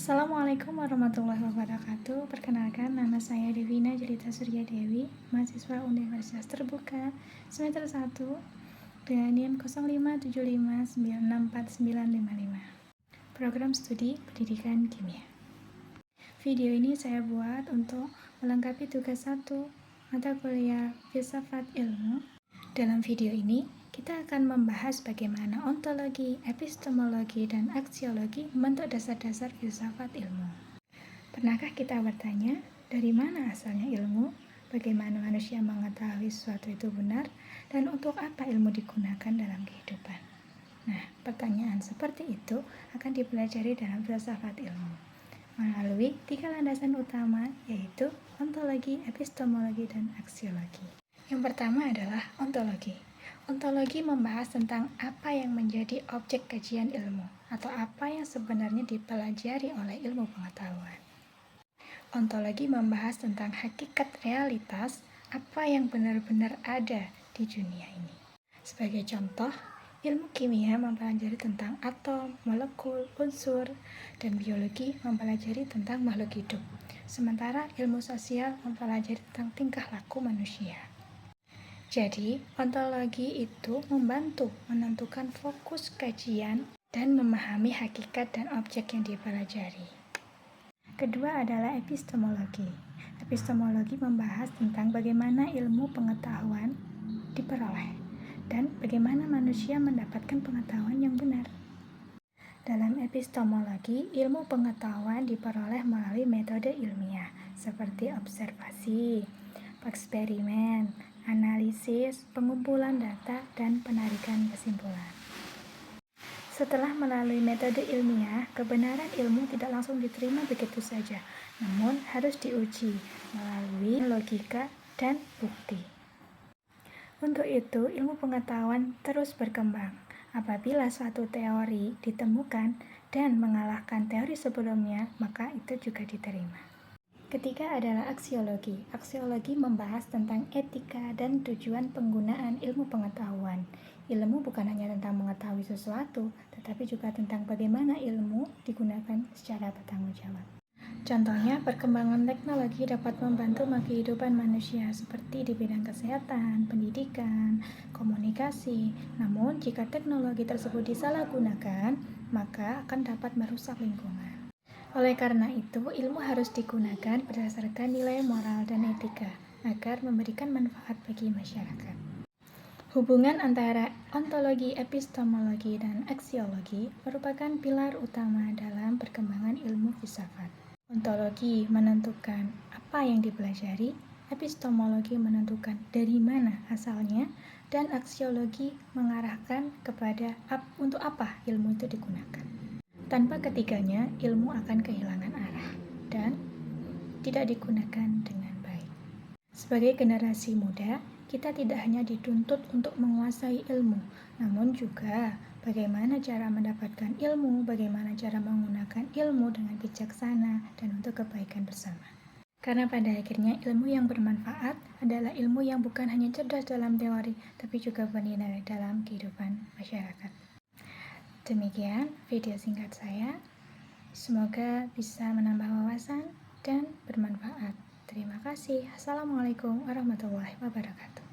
Assalamualaikum warahmatullahi wabarakatuh. Perkenalkan, nama saya Devina Jelita Surya Dewi, mahasiswa Universitas Terbuka semester 1 dengan NIM 0575964955. Program Studi Pendidikan Kimia. Video ini saya buat untuk melengkapi tugas 1 mata kuliah Filsafat Ilmu. Dalam video ini kita akan membahas bagaimana ontologi, epistemologi, dan aksiologi membentuk dasar-dasar filsafat ilmu. Pernahkah kita bertanya, dari mana asalnya ilmu, bagaimana manusia mengetahui sesuatu itu benar, dan untuk apa ilmu digunakan dalam kehidupan? Nah, pertanyaan seperti itu akan dipelajari dalam filsafat ilmu melalui 3 landasan utama, yaitu ontologi, epistemologi, dan aksiologi. Yang pertama adalah ontologi. Ontologi membahas tentang apa yang menjadi objek kajian ilmu atau apa yang sebenarnya dipelajari oleh ilmu pengetahuan. Ontologi membahas tentang hakikat realitas apa yang benar-benar ada di dunia ini. Sebagai contoh, ilmu kimia mempelajari tentang atom, molekul, unsur, dan biologi mempelajari tentang makhluk hidup. Sementara ilmu sosial mempelajari tentang tingkah laku manusia. Jadi, ontologi itu membantu menentukan fokus kajian dan memahami hakikat dan objek yang dipelajari. Kedua adalah epistemologi. Epistemologi membahas tentang bagaimana ilmu pengetahuan diperoleh dan bagaimana manusia mendapatkan pengetahuan yang benar. Dalam epistemologi, ilmu pengetahuan diperoleh melalui metode ilmiah seperti observasi, eksperimen, analisis, pengumpulan data, dan penarikan kesimpulan. Setelah melalui metode ilmiah, kebenaran ilmu tidak langsung diterima begitu saja, namun harus diuji melalui logika dan bukti. Untuk itu, ilmu pengetahuan terus berkembang. Apabila suatu teori ditemukan dan mengalahkan teori sebelumnya, maka itu juga diterima. Ketiga adalah aksiologi. Aksiologi membahas tentang etika dan tujuan penggunaan ilmu pengetahuan. Ilmu bukan hanya tentang mengetahui sesuatu, tetapi juga tentang bagaimana ilmu digunakan secara bertanggung jawab. Contohnya, perkembangan teknologi dapat membantu kehidupan manusia seperti di bidang kesehatan, pendidikan, komunikasi. Namun, jika teknologi tersebut disalahgunakan, maka akan dapat merusak lingkungan. Oleh karena itu, ilmu harus digunakan berdasarkan nilai moral dan etika agar memberikan manfaat bagi masyarakat. Hubungan antara ontologi, epistemologi, dan aksiologi merupakan pilar utama dalam perkembangan ilmu filsafat. Ontologi menentukan apa yang dipelajari, epistemologi menentukan dari mana asalnya, dan aksiologi mengarahkan kepada untuk apa ilmu itu digunakan. Tanpa ketiganya, ilmu akan kehilangan arah dan tidak digunakan dengan baik. Sebagai generasi muda, kita tidak hanya dituntut untuk menguasai ilmu, namun juga bagaimana cara mendapatkan ilmu, bagaimana cara menggunakan ilmu dengan bijaksana dan untuk kebaikan bersama. Karena pada akhirnya ilmu yang bermanfaat adalah ilmu yang bukan hanya cerdas dalam teori, tapi juga bernilai dalam kehidupan masyarakat. Demikian video singkat saya, semoga bisa menambah wawasan dan bermanfaat. Terima kasih. Assalamualaikum warahmatullahi wabarakatuh.